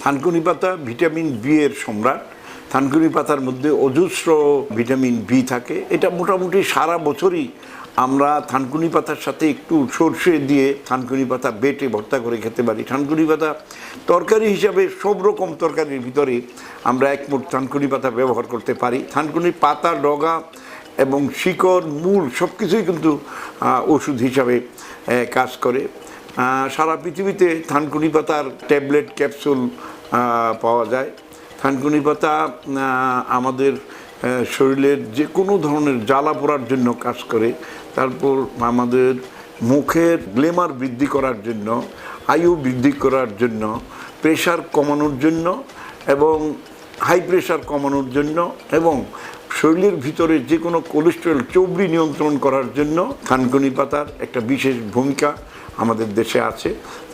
থানকুনি পাতা vitamin B এর সম্রাট। থানকুনি পাতার মধ্যে অজস্র ভিটামিন বি থাকে। এটা মোটামুটি সারা বছরই আমরা থানকুনি পাতার সাথে একটু সর্ষে দিয়ে থানকুনি পাতা বেটে ভর্তা করে খেতে পারি। থানকুনি পাতা তরকারি হিসাবে সব রকম তরকারির ভিতরে আমরা এক মুঠ থানকুনি পাতা ব্যবহার করতে পারি। থানকুনি পাতা, ডগা এবং শিকড়, মূল সব কিছুই কিন্তু ওষুধ হিসাবে কাজ করে। সারা পৃথিবীতে থানকুনি পাতার ট্যাবলেট, ক্যাপসুল পাওয়া যায়। থানকুনি পাতা আমাদের শরীরের যে কোনো ধরনের জ্বালা পোড়ার জন্য কাজ করে। তারপর আমাদের মুখের গ্লেমার বৃদ্ধি করার জন্য, আয়ু বৃদ্ধি করার জন্য, প্রেশার কমানোর জন্য এবং হাই প্রেশার কমানোর জন্য এবং শরীরের ভিতরে যে কোনো কোলেস্টেরল চর্বি নিয়ন্ত্রণ করার জন্য থানকুনি পাতার একটা বিশেষ ভূমিকা আমাদের দেশে আছে।